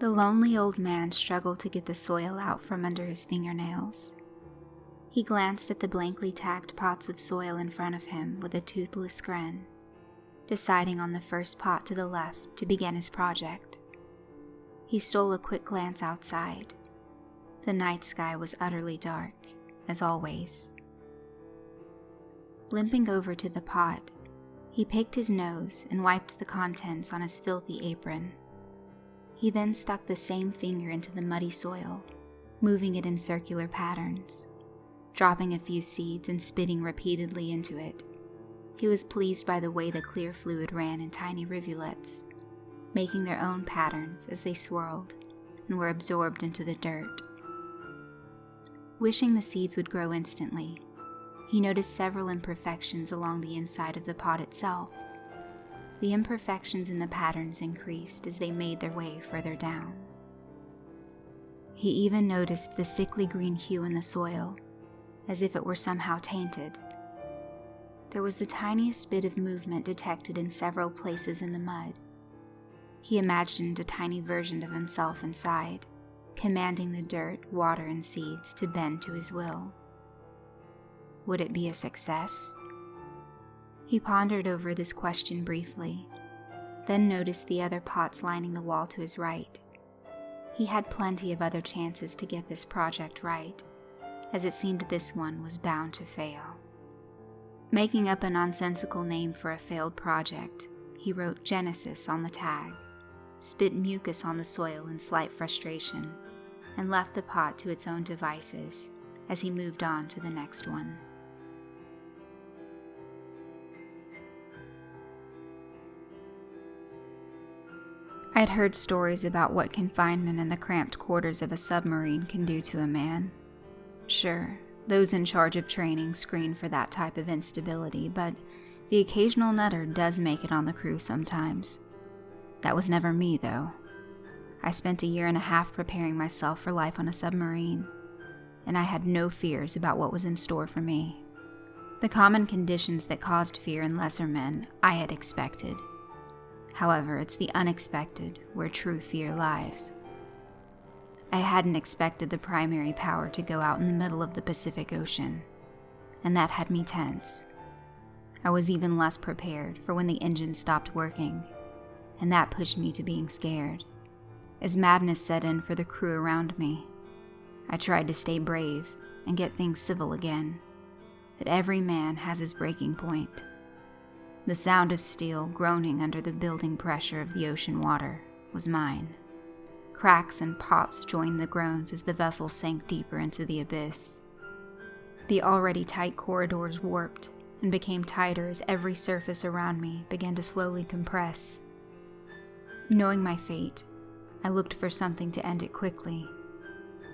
The lonely old man struggled to get the soil out from under his fingernails. He glanced at the blankly tacked pots of soil in front of him with a toothless grin, deciding on the first pot to the left to begin his project. He stole a quick glance outside. The night sky was utterly dark, as always. Limping over to the pot, he picked his nose and wiped the contents on his filthy apron. He then stuck the same finger into the muddy soil, moving it in circular patterns, dropping a few seeds and spitting repeatedly into it. He was pleased by the way the clear fluid ran in tiny rivulets, making their own patterns as they swirled and were absorbed into the dirt. Wishing the seeds would grow instantly, he noticed several imperfections along the inside of the pot itself. The imperfections in the patterns increased as they made their way further down. He even noticed the sickly green hue in the soil, as if it were somehow tainted. There was the tiniest bit of movement detected in several places in the mud. He imagined a tiny version of himself inside, commanding the dirt, water, and seeds to bend to his will. Would it be a success? He pondered over this question briefly, then noticed the other pots lining the wall to his right. He had plenty of other chances to get this project right, as it seemed this one was bound to fail. Making up a nonsensical name for a failed project, he wrote Genesis on the tag, spit mucus on the soil in slight frustration, and left the pot to its own devices as he moved on to the next one. I'd heard stories about what confinement in the cramped quarters of a submarine can do to a man. Sure, those in charge of training screen for that type of instability, but the occasional nutter does make it on the crew sometimes. That was never me, though. I spent a year and a half preparing myself for life on a submarine, and I had no fears about what was in store for me. The common conditions that caused fear in lesser men I had expected. However, it's the unexpected where true fear lies. I hadn't expected the primary power to go out in the middle of the Pacific Ocean, and that had me tense. I was even less prepared for when the engine stopped working, and that pushed me to being scared. As madness set in for the crew around me, I tried to stay brave and get things civil again, but every man has his breaking point. The sound of steel groaning under the building pressure of the ocean water was mine. Cracks and pops joined the groans as the vessel sank deeper into the abyss. The already tight corridors warped and became tighter as every surface around me began to slowly compress. Knowing my fate, I looked for something to end it quickly,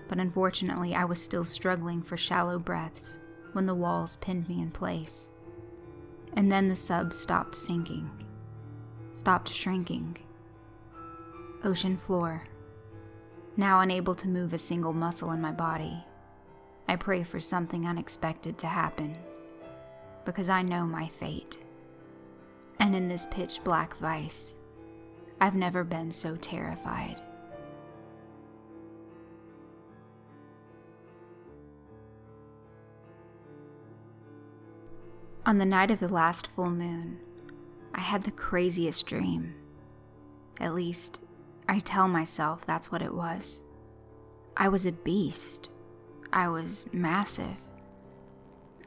but unfortunately I was still struggling for shallow breaths when the walls pinned me in place. And then the sub stopped sinking, stopped shrinking. Ocean floor. Now unable to move a single muscle in my body, I pray for something unexpected to happen, because I know my fate. And in this pitch black vice, I've never been so terrified. On the night of the last full moon, I had the craziest dream. At least, I tell myself that's what it was. I was a beast. I was massive.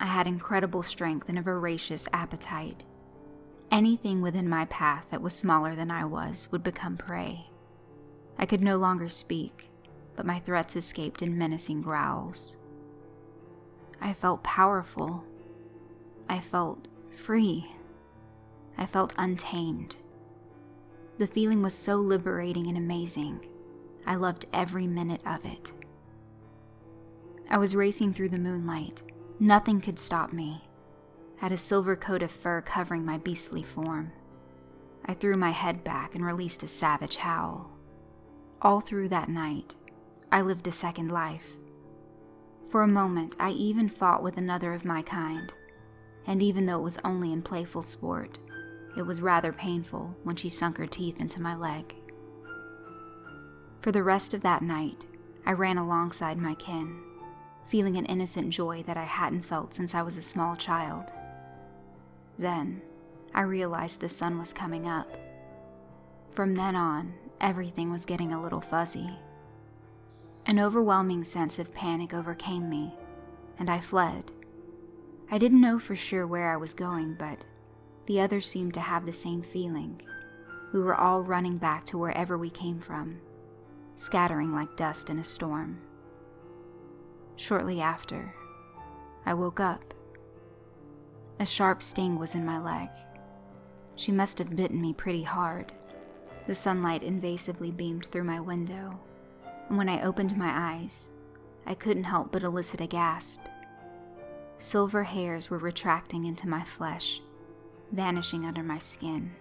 I had incredible strength and a voracious appetite. Anything within my path that was smaller than I was would become prey. I could no longer speak, but my threats escaped in menacing growls. I felt powerful. I felt free. I felt untamed. The feeling was so liberating and amazing. I loved every minute of it. I was racing through the moonlight. Nothing could stop me. I had a silver coat of fur covering my beastly form. I threw my head back and released a savage howl. All through that night, I lived a second life. For a moment, I even fought with another of my kind. And even though it was only in playful sport, it was rather painful when she sunk her teeth into my leg. For the rest of that night, I ran alongside my kin, feeling an innocent joy that I hadn't felt since I was a small child. Then, I realized the sun was coming up. From then on, everything was getting a little fuzzy. An overwhelming sense of panic overcame me, and I fled. I didn't know for sure where I was going, but the others seemed to have the same feeling. We were all running back to wherever we came from, scattering like dust in a storm. Shortly after, I woke up. A sharp sting was in my leg. She must have bitten me pretty hard. The sunlight invasively beamed through my window, and when I opened my eyes, I couldn't help but elicit a gasp. Silver hairs were retracting into my flesh, vanishing under my skin.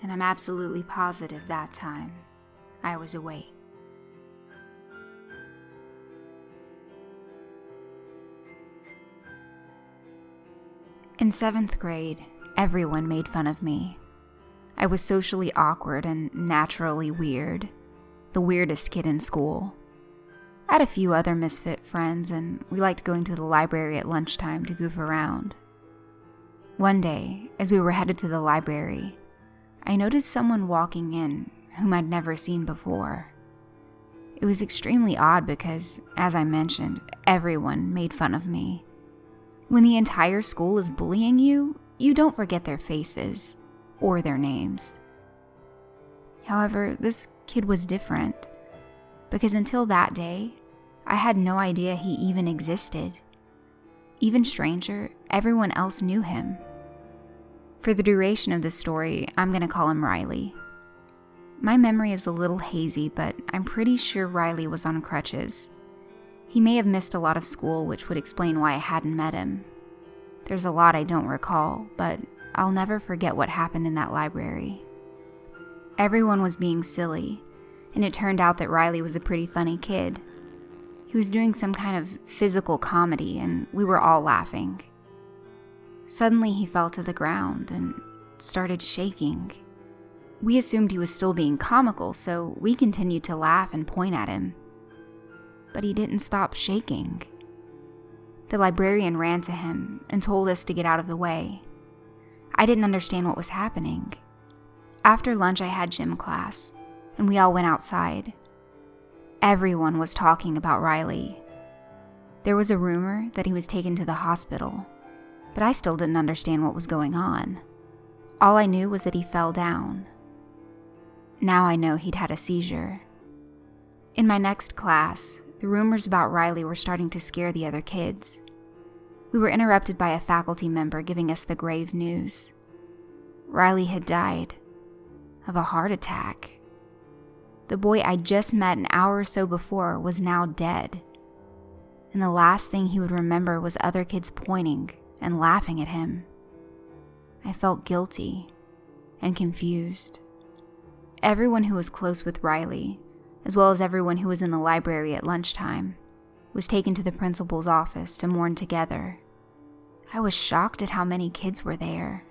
And I'm absolutely positive that time I was awake. In 7th grade, everyone made fun of me. I was socially awkward and naturally weird, the weirdest kid in school. I had a few other misfit friends, and we liked going to the library at lunchtime to goof around. One day, as we were headed to the library, I noticed someone walking in whom I'd never seen before. It was extremely odd because, as I mentioned, everyone made fun of me. When the entire school is bullying you, you don't forget their faces or their names. However, this kid was different, because until that day, I had no idea he even existed. Even stranger, everyone else knew him. For the duration of this story, I'm going to call him Riley. My memory is a little hazy, but I'm pretty sure Riley was on crutches. He may have missed a lot of school, which would explain why I hadn't met him. There's a lot I don't recall, but I'll never forget what happened in that library. Everyone was being silly, and it turned out that Riley was a pretty funny kid. He was doing some kind of physical comedy, and we were all laughing. Suddenly he fell to the ground and started shaking. We assumed he was still being comical, so we continued to laugh and point at him. But he didn't stop shaking. The librarian ran to him and told us to get out of the way. I didn't understand what was happening. After lunch, I had gym class, and we all went outside. Everyone was talking about Riley. There was a rumor that he was taken to the hospital, but I still didn't understand what was going on. All I knew was that he fell down. Now I know he'd had a seizure. In my next class, the rumors about Riley were starting to scare the other kids. We were interrupted by a faculty member giving us the grave news. Riley had died of a heart attack. The boy I just met an hour or so before was now dead, and the last thing he would remember was other kids pointing and laughing at him. I felt guilty and confused. Everyone who was close with Riley, as well as everyone who was in the library at lunchtime, was taken to the principal's office to mourn together. I was shocked at how many kids were there.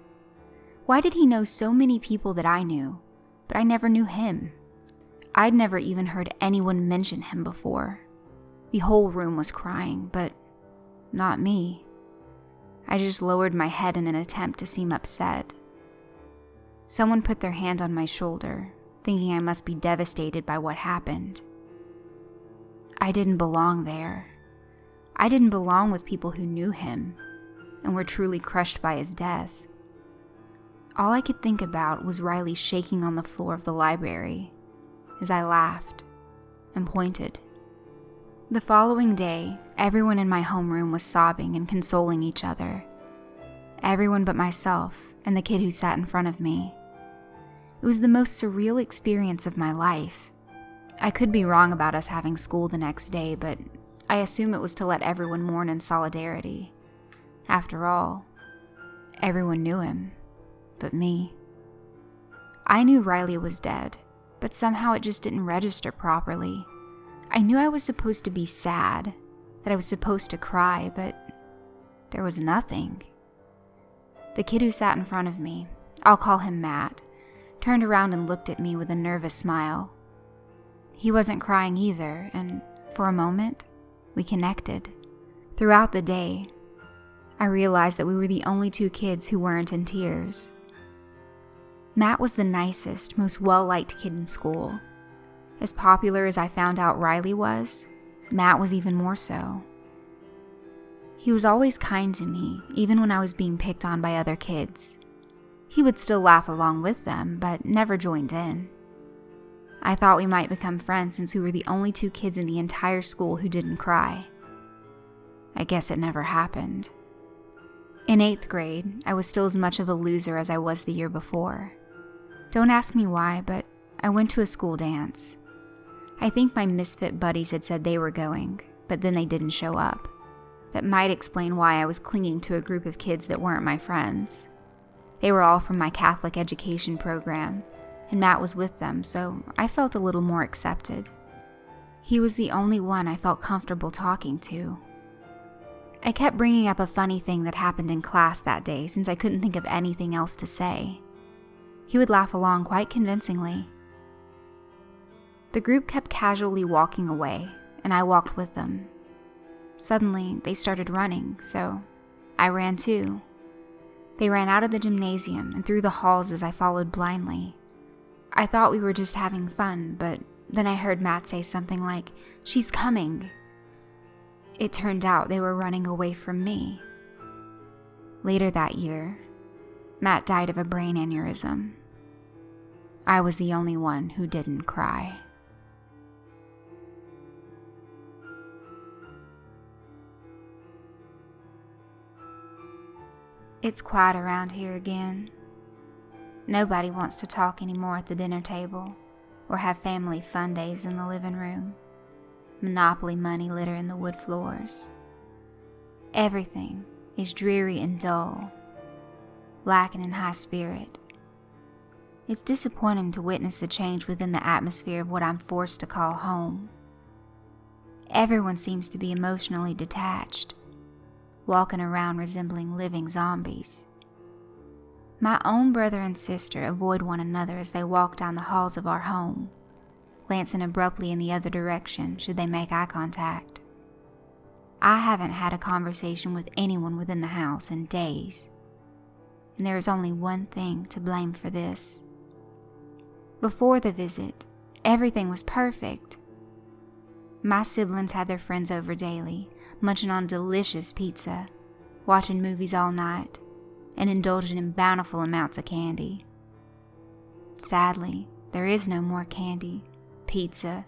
Why did he know so many people that I knew, but I never knew him? I'd never even heard anyone mention him before. The whole room was crying, but not me. I just lowered my head in an attempt to seem upset. Someone put their hand on my shoulder, thinking I must be devastated by what happened. I didn't belong there. I didn't belong with people who knew him and were truly crushed by his death. All I could think about was Riley shaking on the floor of the library as I laughed and pointed. The following day, everyone in my homeroom was sobbing and consoling each other. Everyone but myself and the kid who sat in front of me. It was the most surreal experience of my life. I could be wrong about us having school the next day, but I assume it was to let everyone mourn in solidarity. After all, everyone knew him, but me. I knew Riley was dead, but somehow it just didn't register properly. I knew I was supposed to be sad, that I was supposed to cry, but there was nothing. The kid who sat in front of me, I'll call him Matt, turned around and looked at me with a nervous smile. He wasn't crying either, and for a moment, we connected. Throughout the day, I realized that we were the only two kids who weren't in tears. Matt was the nicest, most well-liked kid in school. As popular as I found out Riley was, Matt was even more so. He was always kind to me, even when I was being picked on by other kids. He would still laugh along with them, but never joined in. I thought we might become friends since we were the only two kids in the entire school who didn't cry. I guess it never happened. In 8th grade, I was still as much of a loser as I was the year before. Don't ask me why, but I went to a school dance. I think my misfit buddies had said they were going, but then they didn't show up. That might explain why I was clinging to a group of kids that weren't my friends. They were all from my Catholic education program, and Matt was with them, so I felt a little more accepted. He was the only one I felt comfortable talking to. I kept bringing up a funny thing that happened in class that day since I couldn't think of anything else to say. He would laugh along quite convincingly. The group kept casually walking away, and I walked with them. Suddenly, they started running, so I ran too. They ran out of the gymnasium and through the halls as I followed blindly. I thought we were just having fun, but then I heard Matt say something like, "She's coming." It turned out they were running away from me. Later that year, Matt died of a brain aneurysm. I was the only one who didn't cry. It's quiet around here again. Nobody wants to talk anymore at the dinner table or have family fun days in the living room. Monopoly money littering the wood floors. Everything is dreary and dull, lacking in high spirit. It's disappointing to witness the change within the atmosphere of what I'm forced to call home. Everyone seems to be emotionally detached, walking around resembling living zombies. My own brother and sister avoid one another as they walk down the halls of our home, glancing abruptly in the other direction should they make eye contact. I haven't had a conversation with anyone within the house in days, and there is only one thing to blame for this. Before the visit, everything was perfect. My siblings had their friends over daily, munching on delicious pizza, watching movies all night, and indulging in bountiful amounts of candy. Sadly, there is no more candy, pizza,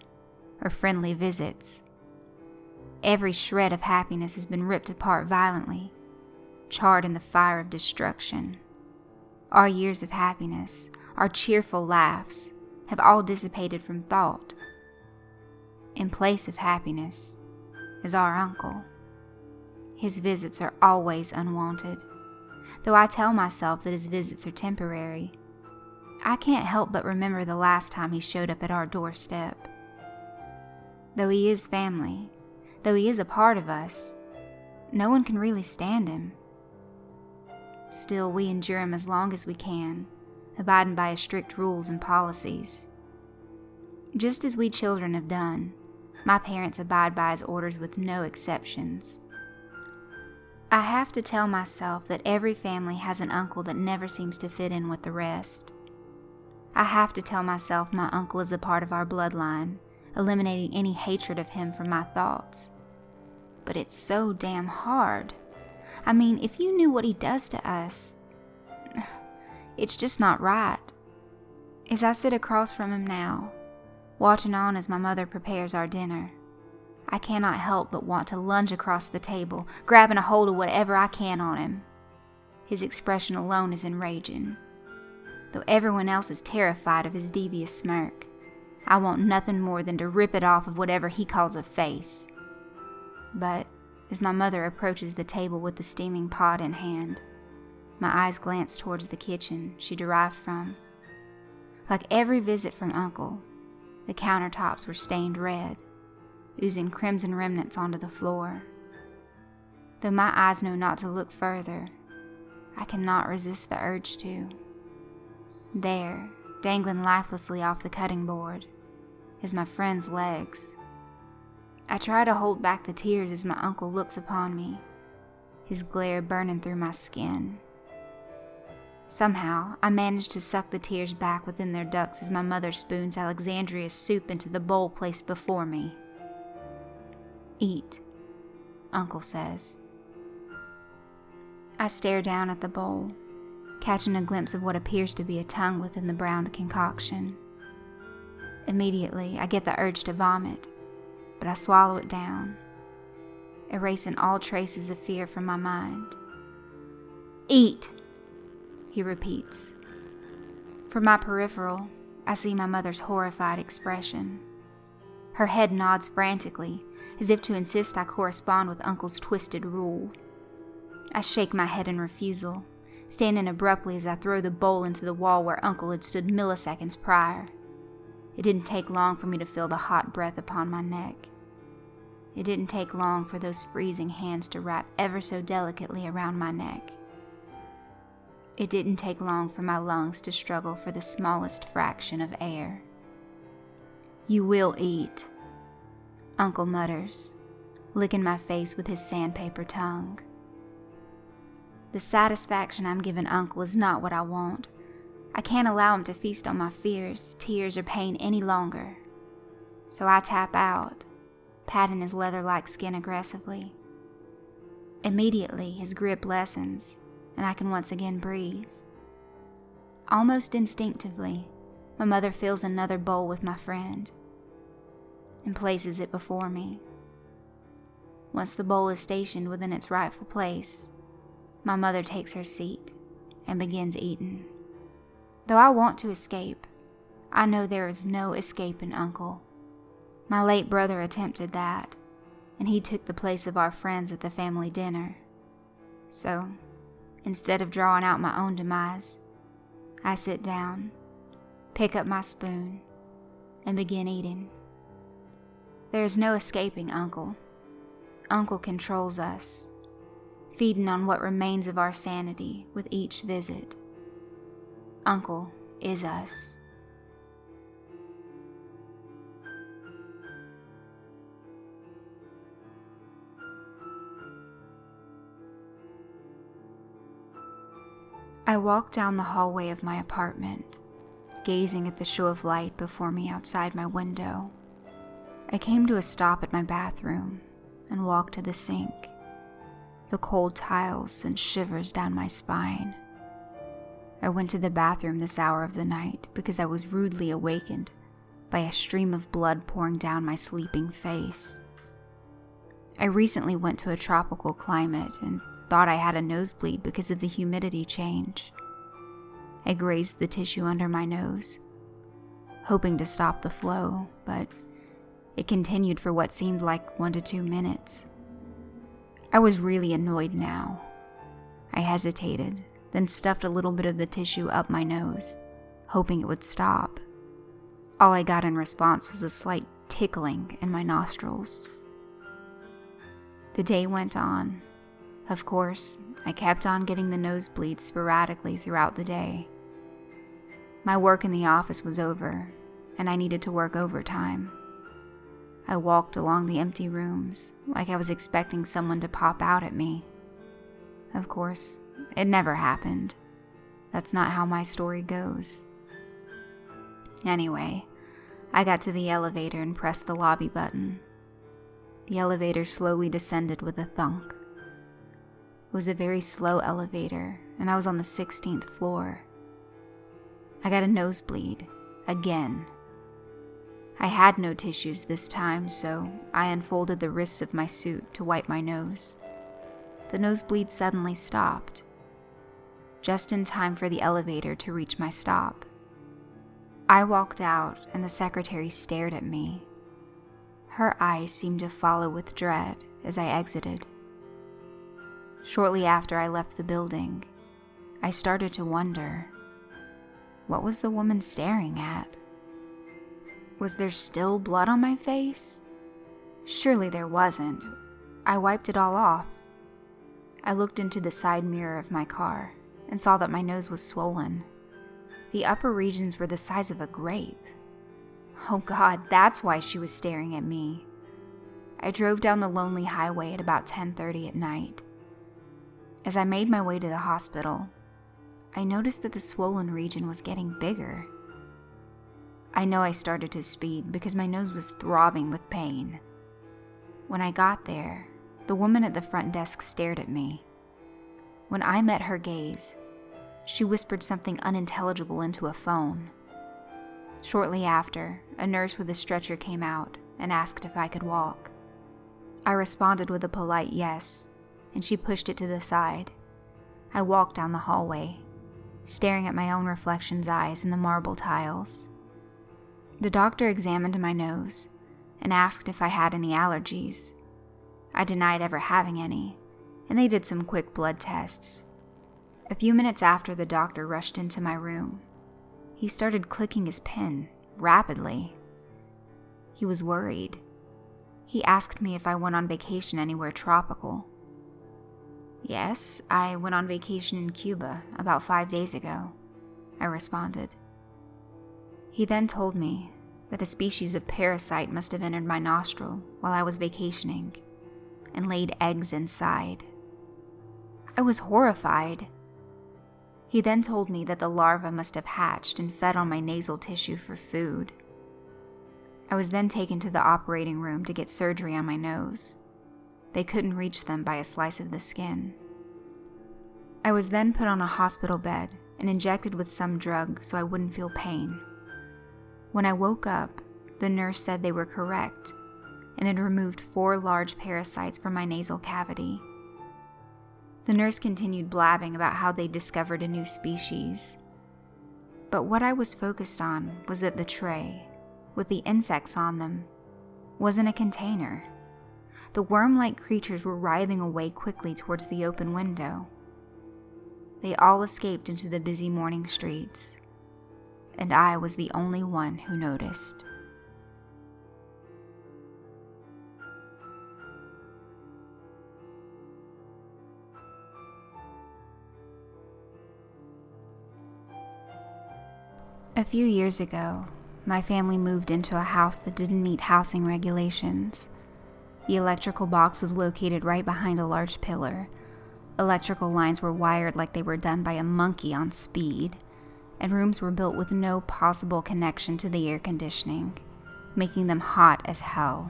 or friendly visits. Every shred of happiness has been ripped apart violently, charred in the fire of destruction. Our years of happiness, our cheerful laughs, have all dissipated from thought. In place of happiness is our uncle. His visits are always unwanted. Though I tell myself that his visits are temporary, I can't help but remember the last time he showed up at our doorstep. Though he is family, though he is a part of us, no one can really stand him. Still, we endure him as long as we can, abiding by his strict rules and policies. Just as we children have done, my parents abide by his orders with no exceptions. I have to tell myself that every family has an uncle that never seems to fit in with the rest. I have to tell myself my uncle is a part of our bloodline, eliminating any hatred of him from my thoughts. But it's so damn hard. I mean, if you knew what he does to us, it's just not right. As I sit across from him now, watching on as my mother prepares our dinner, I cannot help but want to lunge across the table, grabbing a hold of whatever I can on him. His expression alone is enraging. Though everyone else is terrified of his devious smirk, I want nothing more than to rip it off of whatever he calls a face. But as my mother approaches the table with the steaming pot in hand, my eyes glance towards the kitchen she derived from. Like every visit from Uncle, the countertops were stained red, oozing crimson remnants onto the floor. Though my eyes know not to look further, I cannot resist the urge to. There, dangling lifelessly off the cutting board, is my friend's legs. I try to hold back the tears as my uncle looks upon me, his glare burning through my skin. Somehow, I manage to suck the tears back within their ducts as my mother spoons Alexandria's soup into the bowl placed before me. "Eat," Uncle says. I stare down at the bowl, catching a glimpse of what appears to be a tongue within the browned concoction. Immediately, I get the urge to vomit, but I swallow it down, erasing all traces of fear from my mind. "Eat," he repeats. From my peripheral, I see my mother's horrified expression. Her head nods frantically, as if to insist I correspond with Uncle's twisted rule. I shake my head in refusal, standing abruptly as I throw the bowl into the wall where Uncle had stood milliseconds prior. It didn't take long for me to feel the hot breath upon my neck. It didn't take long for those freezing hands to wrap ever so delicately around my neck. It didn't take long for my lungs to struggle for the smallest fraction of air. "You will eat," Uncle mutters, licking my face with his sandpaper tongue. The satisfaction I'm giving Uncle is not what I want. I can't allow him to feast on my fears, tears, or pain any longer. So I tap out, patting his leather-like skin aggressively. Immediately, his grip lessens, and I can once again breathe. Almost instinctively, my mother fills another bowl with my friend and places it before me. Once the bowl is stationed within its rightful place, my mother takes her seat and begins eating. Though I want to escape, I know there is no escaping Uncle. My late brother attempted that, and he took the place of our friends at the family dinner. So, instead of drawing out my own demise, I sit down, pick up my spoon, and begin eating. There is no escaping Uncle. Uncle controls us, feeding on what remains of our sanity with each visit. Uncle is us. I walk down the hallway of my apartment, gazing at the show of light before me outside my window. I came to a stop at my bathroom and walked to the sink. The cold tiles sent shivers down my spine. I went to the bathroom this hour of the night because I was rudely awakened by a stream of blood pouring down my sleeping face. I recently went to a tropical climate and thought I had a nosebleed because of the humidity change. I grazed the tissue under my nose, hoping to stop the flow, but it continued for what seemed like 1 to 2 minutes. I was really annoyed now. I hesitated, then stuffed a little bit of the tissue up my nose, hoping it would stop. All I got in response was a slight tickling in my nostrils. The day went on. Of course, I kept on getting the nosebleeds sporadically throughout the day. My work in the office was over, and I needed to work overtime. I walked along the empty rooms like I was expecting someone to pop out at me. Of course, it never happened. That's not how my story goes. Anyway, I got to the elevator and pressed the lobby button. The elevator slowly descended with a thunk. It was a very slow elevator, and I was on the 16th floor. I got a nosebleed, again. I had no tissues this time, so I unfolded the wrists of my suit to wipe my nose. The nosebleed suddenly stopped, just in time for the elevator to reach my stop. I walked out, and the secretary stared at me. Her eyes seemed to follow with dread as I exited. Shortly after I left the building, I started to wonder, what was the woman staring at? Was there still blood on my face? Surely there wasn't. I wiped it all off. I looked into the side mirror of my car and saw that my nose was swollen. The upper regions were the size of a grape. Oh God, that's why she was staring at me. I drove down the lonely highway at about 10:30 at night. As I made my way to the hospital, I noticed that the swollen region was getting bigger. I know I started to speed because my nose was throbbing with pain. When I got there, the woman at the front desk stared at me. When I met her gaze, she whispered something unintelligible into a phone. Shortly after, a nurse with a stretcher came out and asked if I could walk. I responded with a polite yes, and she pushed it to the side. I walked down the hallway, staring at my own reflection's eyes in the marble tiles. The doctor examined my nose and asked if I had any allergies. I denied ever having any, and they did some quick blood tests. A few minutes after, the doctor rushed into my room. He started clicking his pen rapidly. He was worried. He asked me if I went on vacation anywhere tropical. Yes, I went on vacation in Cuba about 5 days ago, I responded. He then told me that a species of parasite must have entered my nostril while I was vacationing and laid eggs inside. I was horrified. He then told me that the larva must have hatched and fed on my nasal tissue for food. I was then taken to the operating room to get surgery on my nose. They couldn't reach them by a slice of the skin. I was then put on a hospital bed and injected with some drug so I wouldn't feel pain. When I woke up, the nurse said they were correct and had removed 4 large parasites from my nasal cavity. The nurse continued blabbing about how they discovered a new species. But what I was focused on was that the tray, with the insects on them, wasn't a container. The worm-like creatures were writhing away quickly towards the open window. They all escaped into the busy morning streets, and I was the only one who noticed. A few years ago, my family moved into a house that didn't meet housing regulations. The electrical box was located right behind a large pillar. Electrical lines were wired like they were done by a monkey on speed, and rooms were built with no possible connection to the air conditioning, making them hot as hell.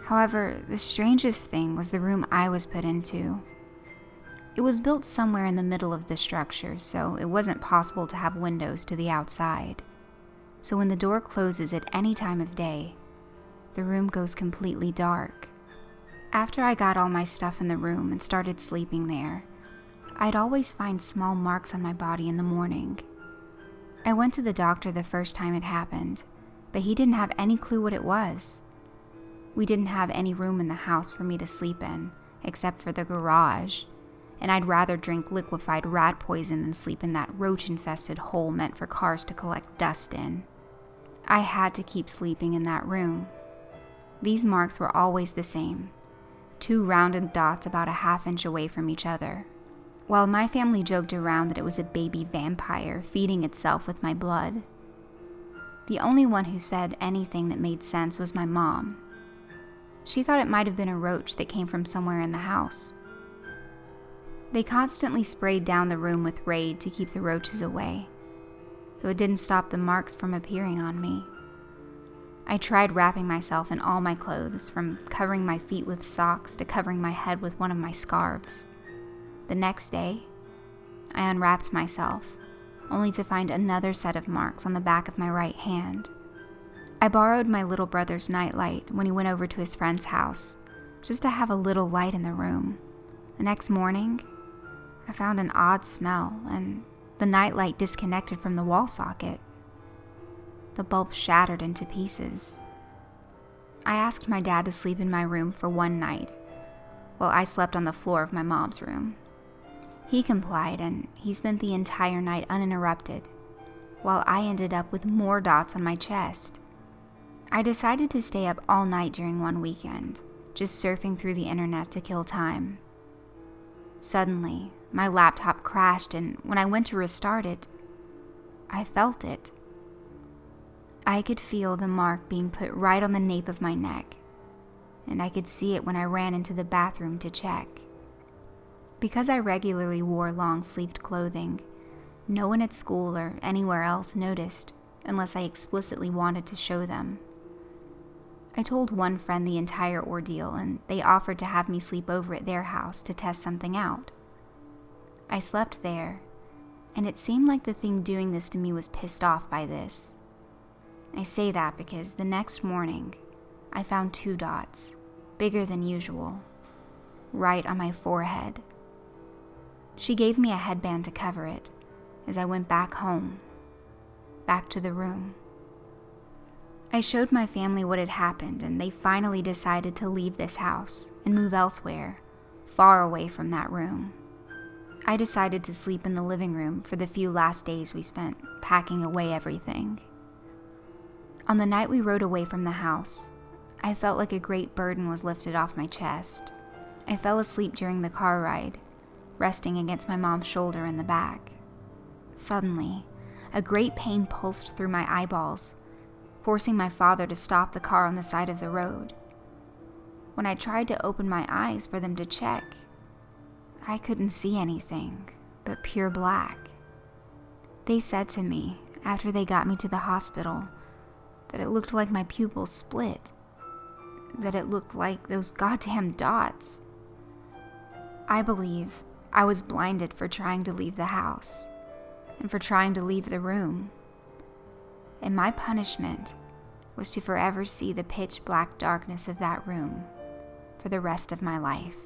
However, the strangest thing was the room I was put into. It was built somewhere in the middle of the structure, so it wasn't possible to have windows to the outside. So when the door closes at any time of day, the room goes completely dark. After I got all my stuff in the room and started sleeping there, I'd always find small marks on my body in the morning. I went to the doctor the first time it happened, but he didn't have any clue what it was. We didn't have any room in the house for me to sleep in, except for the garage, and I'd rather drink liquefied rat poison than sleep in that roach-infested hole meant for cars to collect dust in. I had to keep sleeping in that room. These marks were always the same, 2 rounded dots about a half-inch away from each other. While my family joked around that it was a baby vampire feeding itself with my blood, the only one who said anything that made sense was my mom. She thought it might have been a roach that came from somewhere in the house. They constantly sprayed down the room with Raid to keep the roaches away, though it didn't stop the marks from appearing on me. I tried wrapping myself in all my clothes, from covering my feet with socks to covering my head with one of my scarves. The next day, I unwrapped myself, only to find another set of marks on the back of my right hand. I borrowed my little brother's nightlight when he went over to his friend's house, just to have a little light in the room. The next morning, I found an odd smell, and the nightlight disconnected from the wall socket. The bulb shattered into pieces. I asked my dad to sleep in my room for one night, while I slept on the floor of my mom's room. He complied, and he spent the entire night uninterrupted, while I ended up with more dots on my chest. I decided to stay up all night during one weekend, just surfing through the internet to kill time. Suddenly, my laptop crashed, and when I went to restart it, I felt it. I could feel the mark being put right on the nape of my neck, and I could see it when I ran into the bathroom to check. Because I regularly wore long-sleeved clothing, no one at school or anywhere else noticed unless I explicitly wanted to show them. I told one friend the entire ordeal, and they offered to have me sleep over at their house to test something out. I slept there, and it seemed like the thing doing this to me was pissed off by this. I say that because the next morning, I found 2 dots, bigger than usual, right on my forehead. She gave me a headband to cover it as I went back home, back to the room. I showed my family what had happened, and they finally decided to leave this house and move elsewhere, far away from that room. I decided to sleep in the living room for the few last days we spent packing away everything. On the night we rode away from the house, I felt like a great burden was lifted off my chest. I fell asleep during the car ride, resting against my mom's shoulder in the back. Suddenly, a great pain pulsed through my eyeballs, forcing my father to stop the car on the side of the road. When I tried to open my eyes for them to check, I couldn't see anything but pure black. They said to me, after they got me to the hospital, that it looked like my pupils split, that it looked like those goddamn dots. I believe I was blinded for trying to leave the house, and for trying to leave the room. And my punishment was to forever see the pitch black darkness of that room for the rest of my life.